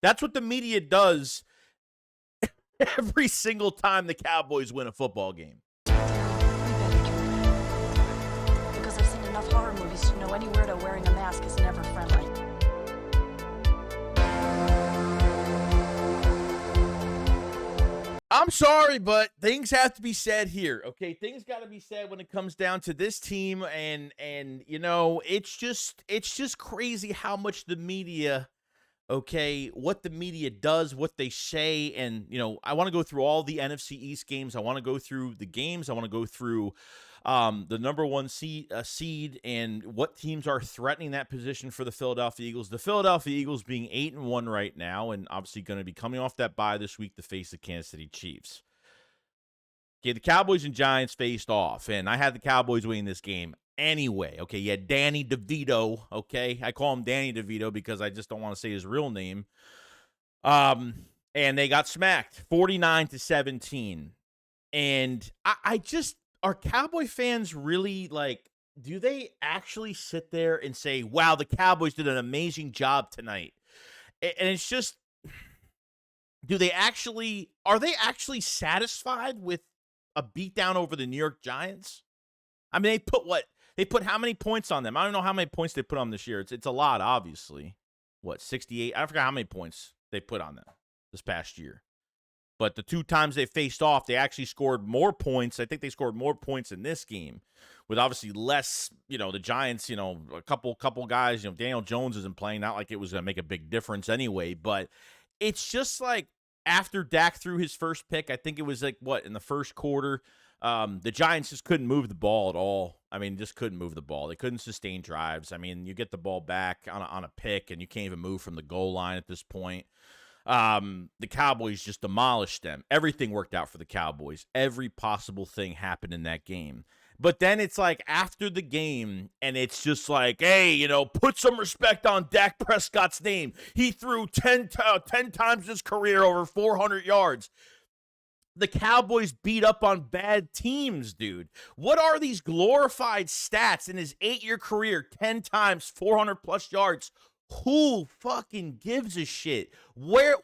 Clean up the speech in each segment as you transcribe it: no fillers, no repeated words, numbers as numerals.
That's what the media does every single time the Cowboys win a football game. We better turn. Because I've seen enough horror movies to know any weirdo wearing a mask is never friendly. I'm sorry, but things have to be said here, okay? Things got to be said when it comes down to this team, and you know, it's just crazy how much the media, okay, what the media does, what they say, and you know, I want to go through all the NFC East games. I want to go through the games. I want to go through the number one seed and what teams are threatening that position for the Philadelphia Eagles. The Philadelphia Eagles being 8-1 right now, and obviously going to be coming off that bye this week to face the Kansas City Chiefs. Okay, the Cowboys and Giants faced off, and I had the Cowboys winning this game anyway. Okay, you had Danny DeVito. Okay, I call him Danny DeVito because I just don't want to say his real name. And they got smacked 49-17, and I just. Are Cowboy fans really, like, do they actually sit there and say, wow, the Cowboys did an amazing job tonight? And it's just, are they actually satisfied with a beatdown over the New York Giants? I mean, they put how many points on them? I don't know how many points they put on this year. It's a lot, obviously. What, 68? I forgot how many points they put on them this past year. But the two times they faced off, they actually scored more points. I think they scored more points in this game with obviously less, you know, the Giants, you know, a couple guys, you know, Daniel Jones isn't playing. Not like it was going to make a big difference anyway. But it's just like after Dak threw his first pick, I think it was like, what, in the first quarter, the Giants just couldn't move the ball at all. I mean, just couldn't move the ball. They couldn't sustain drives. I mean, you get the ball back on a pick, and you can't even move from the goal line at this point. The Cowboys just demolished them. Everything worked out for the Cowboys. Every possible thing happened in that game. But then it's like after the game, and it's just like, hey, you know, put some respect on Dak Prescott's name. He threw 10 times his career over 400 yards. The Cowboys beat up on bad teams, dude. What are these glorified stats in his 8-year career? 10 times, 400-plus yards. Who fucking gives a shit? Where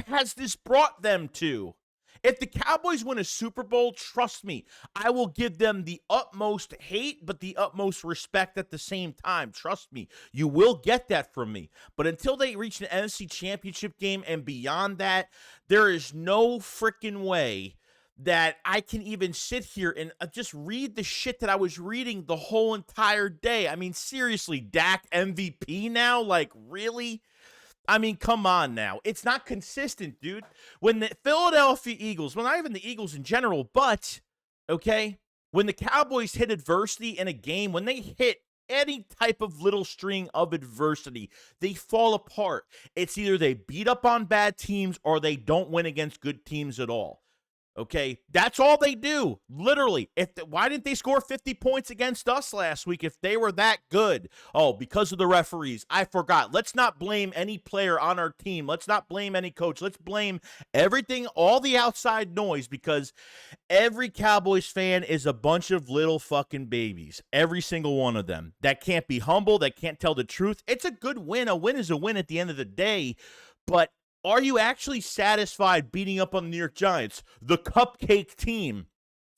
has this brought them to? If the Cowboys win a Super Bowl, trust me, I will give them the utmost hate, but the utmost respect at the same time. Trust me, you will get that from me. But until they reach an NFC Championship game and beyond that, there is no freaking way that I can even sit here and just read the shit that I was reading the whole entire day. I mean, seriously, Dak MVP now? Like, really? I mean, come on now. It's not consistent, dude. When the Philadelphia Eagles, well, not even the Eagles in general, but, okay, when the Cowboys hit adversity in a game, when they hit any type of little string of adversity, they fall apart. It's either they beat up on bad teams or they don't win against good teams at all. Okay, that's all they do, literally. Why didn't they score 50 points against us last week if they were that good? Oh, because of the referees. I forgot. Let's not blame any player on our team. Let's not blame any coach. Let's blame everything, all the outside noise, because every Cowboys fan is a bunch of little fucking babies. Every single one of them that can't be humble, that can't tell the truth. It's a good win. A win is a win at the end of the day, but are you actually satisfied beating up on the New York Giants, the cupcake team?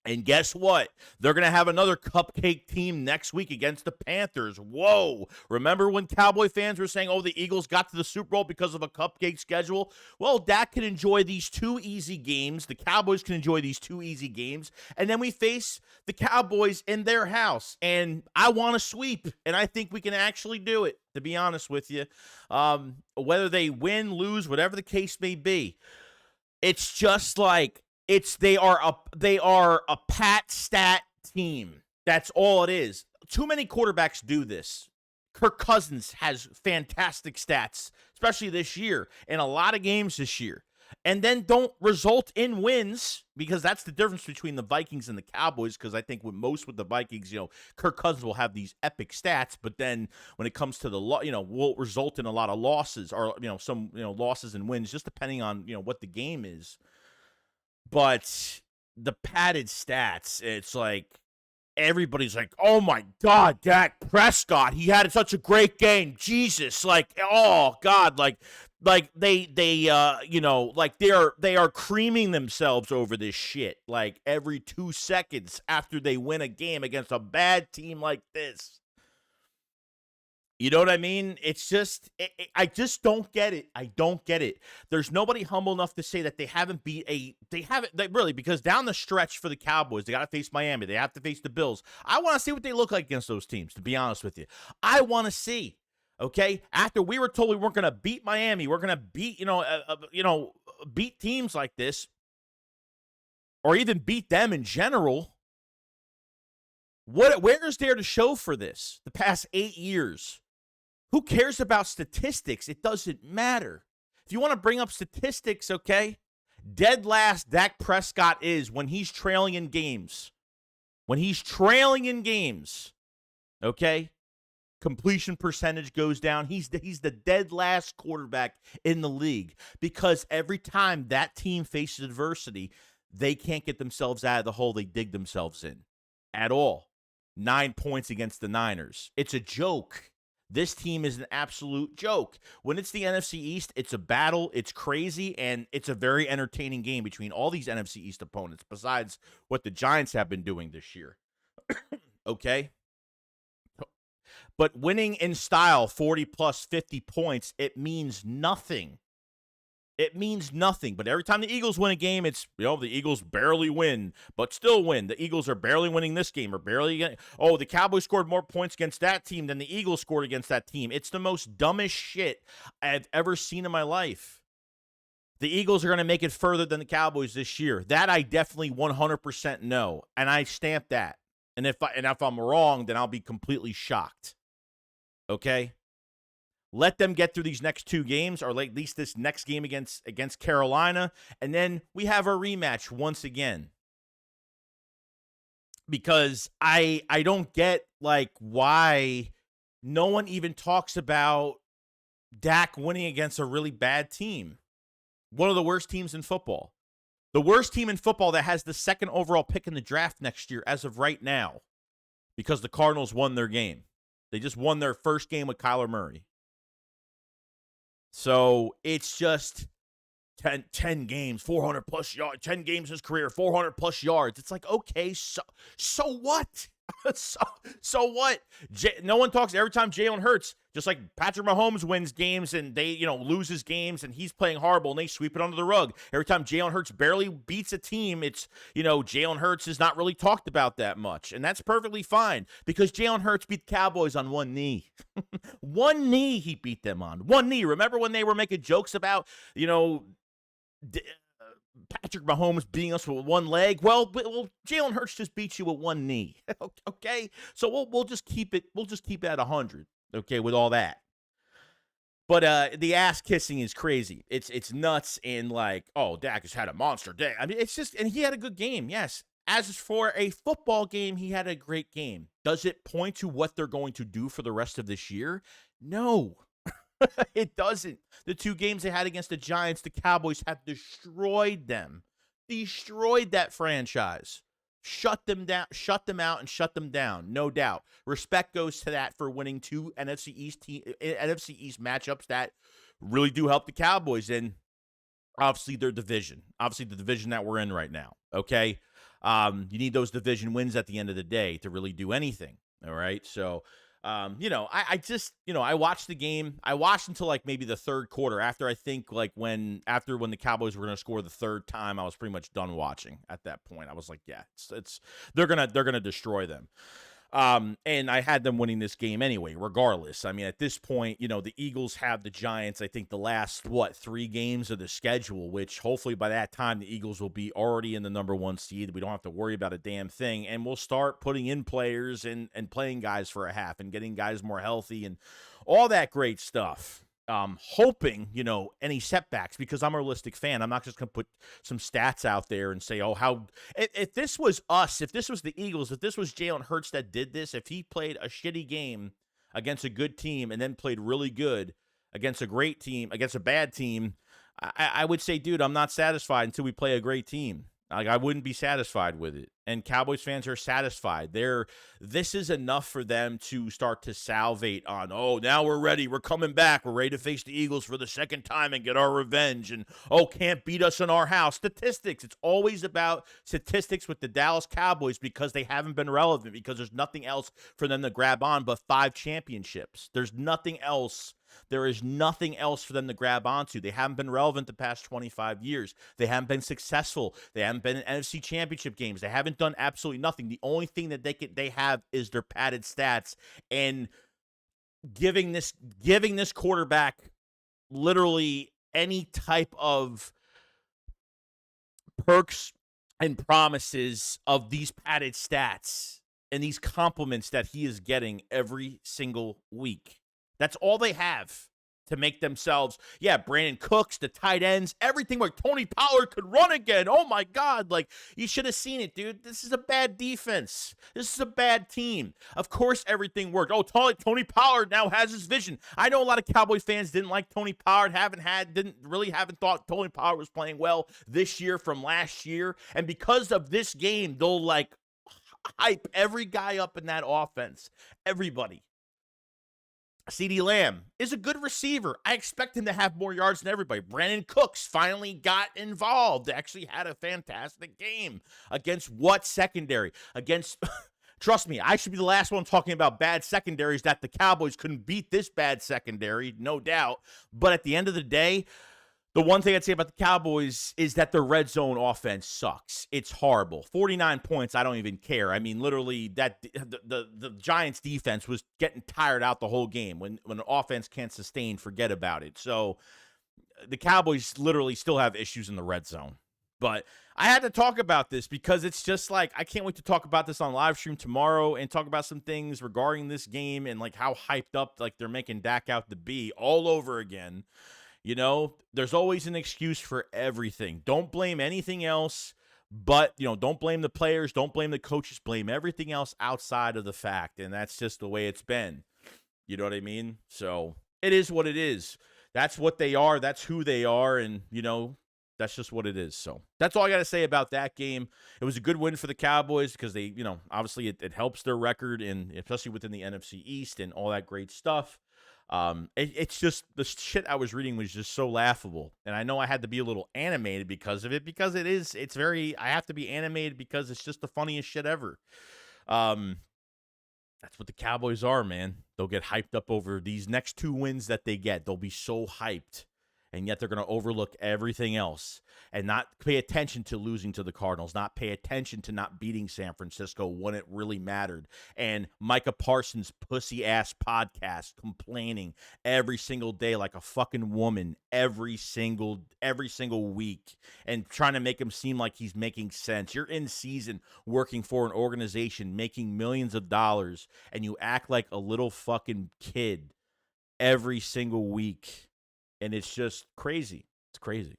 And guess what? They're going to have another cupcake team next week against the Panthers. Whoa. Remember when Cowboy fans were saying, oh, the Eagles got to the Super Bowl because of a cupcake schedule? Well, Dak can enjoy these 2 easy games. The Cowboys can enjoy these 2 easy games. And then we face the Cowboys in their house. And I want to sweep. And I think we can actually do it, to be honest with you. Whether they win, lose, whatever the case may be. It's just like, they are a pat stat team. That's all it is. Too many quarterbacks do this. Kirk Cousins has fantastic stats, especially this year, in a lot of games this year, and then don't result in wins, because that's the difference between the Vikings and the Cowboys, because I think with the Vikings, Kirk Cousins will have these epic stats, but then when it comes to the will result in a lot of losses, or some losses and wins, just depending on what the game is. But the padded stats, it's like everybody's like, oh my God, Dak Prescott, he had such a great game. Jesus, like, oh God, like like like they are creaming themselves over this shit like every 2 seconds after they win a game against a bad team like this. You know what I mean? It's just, I just don't get it. I don't get it. There's nobody humble enough to say that they haven't really, because down the stretch for the Cowboys, they got to face Miami. They have to face the Bills. I want to see what they look like against those teams, to be honest with you. I want to see, okay? After we were told we weren't going to beat Miami, we're going to beat, beat teams like this, or even beat them in general. Where is there to show for this the past 8 years? Who cares about statistics? It doesn't matter. If you want to bring up statistics, okay, dead last Dak Prescott is when he's trailing in games. When he's trailing in games, okay, completion percentage goes down. He's the dead last quarterback in the league because every time that team faces adversity, they can't get themselves out of the hole they dig themselves in at all. 9 points against the Niners. It's a joke. This team is an absolute joke. When it's the NFC East, it's a battle, it's crazy, and it's a very entertaining game between all these NFC East opponents, besides what the Giants have been doing this year. Okay? But winning in style, 40 plus 50 points, it means nothing. It means nothing. But every time the Eagles win a game, it's, the Eagles barely win, but still win. The Eagles are barely winning this game or barely. The Cowboys scored more points against that team than the Eagles scored against that team. It's the most dumbest shit I've ever seen in my life. The Eagles are going to make it further than the Cowboys this year. That I definitely 100% know, and I stamp that. And if I'm wrong, then I'll be completely shocked. Okay? Let them get through these next 2 games, or at least this next game against Carolina, and then we have our rematch once again. Because I don't get why no one even talks about Dak winning against a really bad team. One of the worst teams in football. The worst team in football that has the 2nd overall pick in the draft next year as of right now. Because the Cardinals won their game. They just won their first game with Kyler Murray. So it's just 10 games, 400 plus yards, 10 games in his career, 400 plus yards. It's like, okay, so what? so what? No one talks every time Jalen Hurts, just like Patrick Mahomes wins games and they, loses games and he's playing horrible and they sweep it under the rug. Every time Jalen Hurts barely beats a team, it's, Jalen Hurts is not really talked about that much. And that's perfectly fine because Jalen Hurts beat the Cowboys on one knee. One knee he beat them on. One knee. Remember when they were making jokes about, Patrick Mahomes beating us with one leg? Well, Jalen Hurts just beat you with one knee. Okay, so we'll just keep it. We'll just keep it at 100. Okay, with all that. But the ass kissing is crazy. It's nuts and Dak has had a monster day. I mean, it's just, and he had a good game. Yes. As for a football game, he had a great game. Does it point to what they're going to do for the rest of this year? No. It doesn't. The 2 games they had against the Giants, the Cowboys have destroyed them. Destroyed that franchise. Shut them down, shut them out, and shut them down. No doubt. Respect goes to that for winning 2 NFC East matchups that really do help the Cowboys. And obviously their division. Obviously the division that we're in right now. Okay? You need those division wins at the end of the day to really do anything. All right? So I watched the game. I watched until maybe the 3rd quarter after I think when the Cowboys were going to score the 3rd time, I was pretty much done watching at that point. I was like, yeah, they're going to destroy them. And I had them winning this game anyway, regardless. I mean, at this point, the Eagles have the Giants, I think the last, 3 games of the schedule, which hopefully by that time the Eagles will be already in the number 1 seed. We don't have to worry about a damn thing. And we'll start putting in players and playing guys for a half and getting guys more healthy and all that great stuff. Hoping, any setbacks, because I'm a realistic fan. I'm not just going to put some stats out there and say, if this was us, if this was the Eagles, if this was Jalen Hurts that did this, if he played a shitty game against a good team and then played really good against a great team, against a bad team, I would say, dude, I'm not satisfied until we play a great team. Like, I wouldn't be satisfied with it. And Cowboys fans are satisfied. This is enough for them to start to salivate on, oh, now we're ready. We're coming back. We're ready to face the Eagles for the second time and get our revenge. And, oh, can't beat us in our house. Statistics. It's always about statistics with the Dallas Cowboys because they haven't been relevant, because there's nothing else for them to grab on but 5 championships. There's nothing else. There is nothing else for them to grab onto. They haven't been relevant the past 25 years. They haven't been successful. They haven't been in NFC championship games. They haven't done absolutely nothing. The only thing that they have is their padded stats, and giving this quarterback literally any type of perks and promises of these padded stats and these compliments that he is getting every single week. That's all they have to make themselves, Brandon Cooks, the tight ends, everything where Tony Pollard could run again. Oh, my God. Like, you should have seen it, dude. This is a bad defense. This is a bad team. Of course, everything worked. Oh, Tony Pollard now has his vision. I know a lot of Cowboys fans didn't like Tony Pollard, haven't thought Tony Pollard was playing well this year from last year. And because of this game, they'll, like, hype every guy up in that offense. Everybody. CeeDee Lamb is a good receiver. I expect him to have more yards than everybody. Brandon Cooks finally got involved. Actually had a fantastic game. Against what secondary? Against, trust me, I should be the last one talking about bad secondaries, that the Cowboys couldn't beat this bad secondary, no doubt. But at the end of the day, the one thing I'd say about the Cowboys is that their red zone offense sucks. It's horrible. 49 points, I don't even care. I mean, literally, that the Giants' defense was getting tired out the whole game. When an offense can't sustain, forget about it. So the Cowboys literally still have issues in the red zone. But I had to talk about this because it's just like, I can't wait to talk about this on live stream tomorrow and talk about some things regarding this game and like how hyped up like they're making Dak out to be all over again. You know, there's always an excuse for everything. Don't blame anything else, but, don't blame the players. Don't blame the coaches. Blame everything else outside of the fact, and that's just the way it's been. You know what I mean? So it is what it is. That's what they are. That's who they are, and, that's just what it is. So that's all I got to say about that game. It was a good win for the Cowboys because they, obviously it helps their record, and especially within the NFC East and all that great stuff. It's just the shit I was reading was just so laughable. And I know I had to be a little animated because of it, because I have to be animated because it's just the funniest shit ever. That's what the Cowboys are, man. They'll get hyped up over these next 2 wins that they get. They'll be so hyped. And yet they're going to overlook everything else and not pay attention to losing to the Cardinals, not pay attention to not beating San Francisco when it really mattered. And Micah Parsons' pussy-ass podcast complaining every single day like a fucking woman every single week and trying to make him seem like he's making sense. You're in season working for an organization making millions of dollars, and you act like a little fucking kid every single week. And it's just crazy. It's crazy.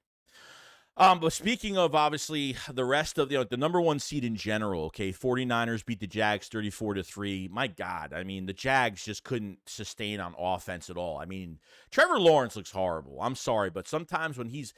But speaking of, obviously, the rest of the number 1 seed in general, okay, 49ers beat the Jags 34-3. My God, I mean, the Jags just couldn't sustain on offense at all. I mean, Trevor Lawrence looks horrible. I'm sorry, but sometimes when he's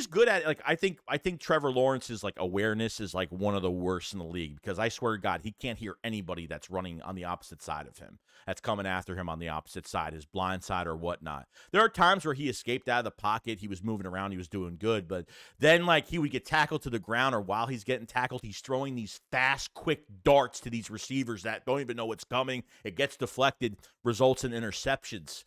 good at it, like I think Trevor Lawrence's like awareness is like one of the worst in the league, because I swear to God, he can't hear anybody that's running on the opposite side of him, that's coming after him on the opposite side, his blind side or whatnot. There are times where he escaped out of the pocket, he was moving around, he was doing good, but then like he would get tackled to the ground, or while he's getting tackled, he's throwing these fast, quick darts to these receivers that don't even know what's coming. It gets deflected, results in interceptions.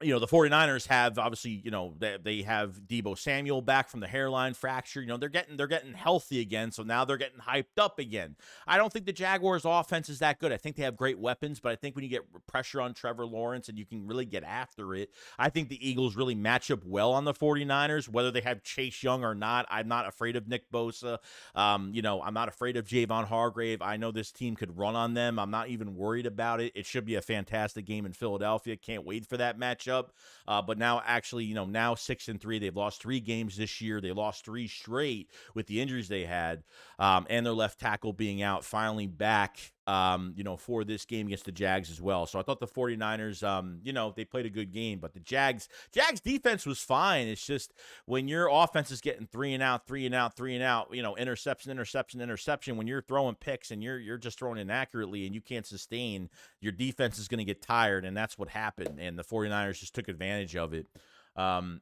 The 49ers have obviously, they have Deebo Samuel back from the hairline fracture. They're getting healthy again, so now they're getting hyped up again. I don't think the Jaguars' offense is that good. I think they have great weapons, but I think when you get pressure on Trevor Lawrence and you can really get after it, I think the Eagles really match up well on the 49ers, whether they have Chase Young or not. I'm not afraid of Nick Bosa. I'm not afraid of Javon Hargrave. I know this team could run on them. I'm not even worried about it. It should be a fantastic game in Philadelphia. Can't wait for that matchup. But now actually, now 6-3, they've lost 3 games this year. They lost 3 straight with the injuries they had, and their left tackle being out, finally back for this game against the Jags as well. So I thought the 49ers, they played a good game, but the Jags defense was fine. It's just when your offense is getting 3 and out, interception, when you're throwing picks and you're just throwing inaccurately and you can't sustain, your defense is going to get tired, and that's what happened. And the 49ers just took advantage of it. And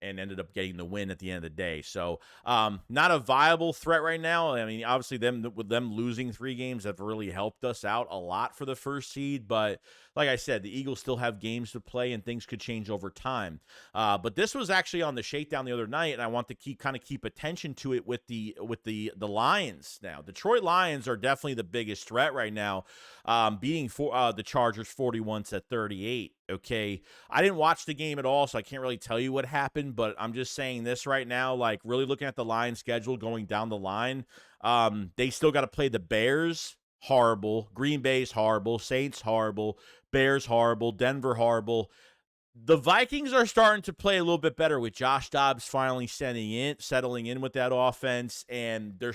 ended up getting the win at the end of the day. So, not a viable threat right now. I mean, obviously with them losing 3 games have really helped us out a lot for the first seed. But like I said, the Eagles still have games to play and things could change over time. But this was actually on the shakedown the other night, and I want to keep attention to it with the Lions now. Detroit Lions are definitely the biggest threat right now, beating the Chargers 41-38. Okay, I didn't watch the game at all, so I can't really tell you what happened, but I'm just saying this right now, like really looking at the Lions schedule going down the line, they still got to play the Bears, horrible, Green Bay's horrible, Saints horrible, Bears horrible, Denver horrible. The Vikings are starting to play a little bit better with Josh Dobbs finally settling in with that offense, and they're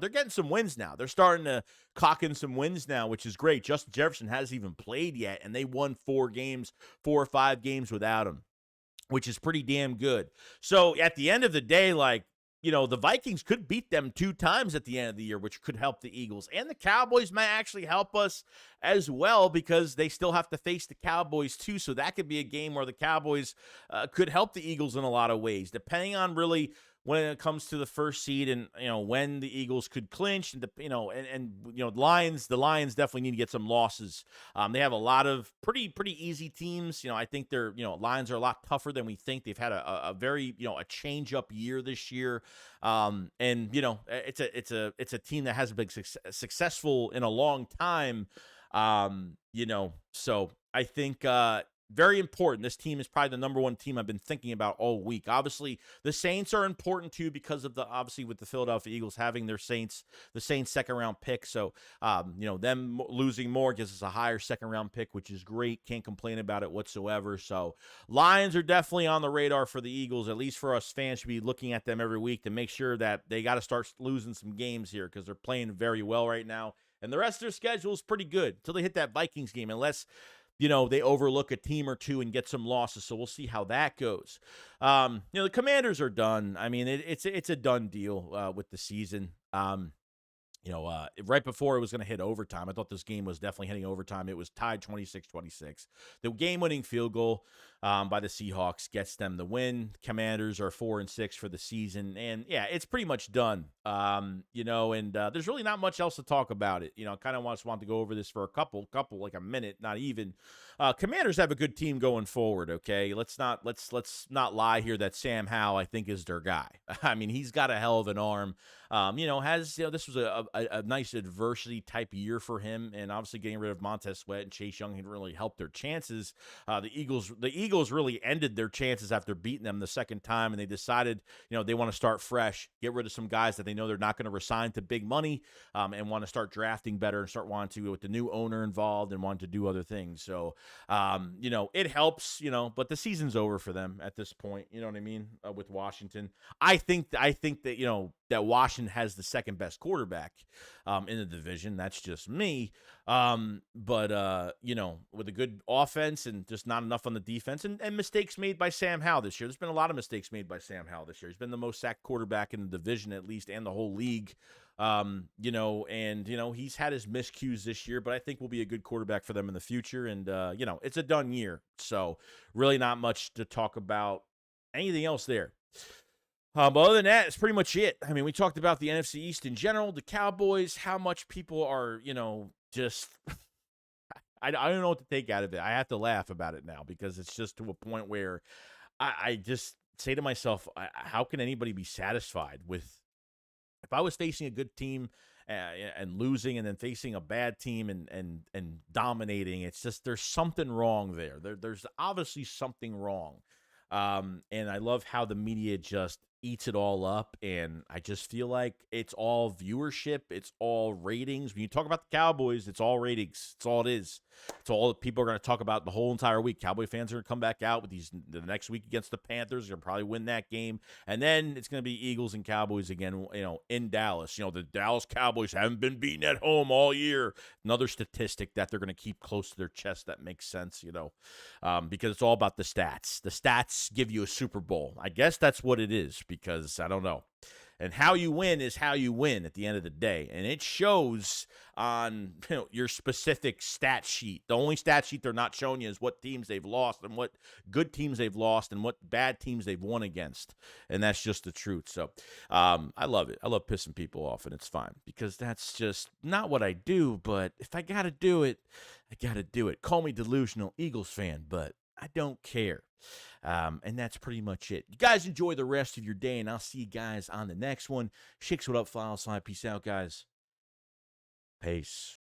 getting some wins now. They're starting to clock in some wins now, which is great. Justin Jefferson hasn't even played yet, and they won 4 or 5 games without him, which is pretty damn good. So at the end of the day, the Vikings could beat them 2 times at the end of the year, which could help the Eagles. And the Cowboys might actually help us as well because they still have to face the Cowboys too. So that could be a game where the Cowboys could help the Eagles in a lot of ways, depending on really when it comes to the first seed and, when the Eagles could clinch and, the Lions definitely need to get some losses. They have a lot of pretty easy teams. I think their, Lions are a lot tougher than we think. They've had a very, a change up year this year. It's a team that hasn't been successful in a long time. So I think, very important. This team is probably the number 1 team I've been thinking about all week. Obviously, the Saints are important too because of with the Philadelphia Eagles having the Saints second round pick. So, them losing more gives us a higher second round pick, which is great. Can't complain about it whatsoever. So, Lions are definitely on the radar for the Eagles. At least for us fans, should be looking at them every week to make sure that they got to start losing some games here because they're playing very well right now. And the rest of their schedule is pretty good until they hit that Vikings game, unless they overlook a team or 2 and get some losses. So we'll see how that goes. The Commanders are done. I mean, it's a done deal with the season. Right before it was going to hit overtime, I thought this game was definitely hitting overtime. It was tied 26-26. The game-winning field goal by the Seahawks gets them the win. Commanders are 4-6 for the season, and yeah, it's pretty much done. There's really not much else to talk about it. I kind of want to go over this for a couple, like a minute, not even. Commanders have a good team going forward. Okay, let's not lie here that Sam Howell I think is their guy. I mean, he's got a hell of an arm. This was a nice adversity type year for him, and obviously getting rid of Montez Sweat and Chase Young had really helped their chances. The Eagles really ended their chances after beating them the second time, and they decided, they want to start fresh, get rid of some guys that they know they're not going to resign to big money, and want to start drafting better and start wanting to with the new owner involved and want to do other things. So, it helps, but the season's over for them at this point. You know what I mean? With Washington, I think that, that Washington has the second best quarterback in the division. That's just me. But with a good offense and just not enough on the defense and mistakes made by Sam Howell this year. There's been a lot of mistakes made by Sam Howell this year. He's been the most sacked quarterback in the division, at least, and the whole league. He's had his miscues this year, but I think will be a good quarterback for them in the future. And, it's a done year. So really not much to talk about anything else there. But other than that, it's pretty much it. I mean, we talked about the NFC East in general, the Cowboys, how much people are, just I don't know what to take out of it. I have to laugh about it now because it's just to a point where I just say to myself, how can anybody be satisfied with if I was facing a good team and losing and then facing a bad team and dominating? It's just there's something wrong there. There's obviously something wrong. And I love how the media just eats it all up, and I just feel like it's all viewership, it's all ratings. When you talk about the Cowboys, it's all ratings. It's all it is. It's all that people are going to talk about the whole entire week. Cowboy fans are going to come back out with the next week against the Panthers. They're going to probably win that game, and then it's going to be Eagles and Cowboys again, in Dallas. The Dallas Cowboys haven't been beaten at home all year. Another statistic that they're going to keep close to their chest that makes sense, because it's all about the stats. The stats give you a Super Bowl. I guess that's what it is, because I don't know. And how you win is how you win at the end of the day. And it shows on your specific stat sheet. The only stat sheet they're not showing you is what teams they've lost and what good teams they've lost and what bad teams they've won against. And that's just the truth. So I love it. I love pissing people off, and it's fine because that's just not what I do. But if I got to do it, I got to do it. Call me delusional Eagles fan, but I don't care. And that's pretty much it. You guys enjoy the rest of your day, and I'll see you guys on the next one. Shakes, what up, File Slide? Peace out, guys. Peace.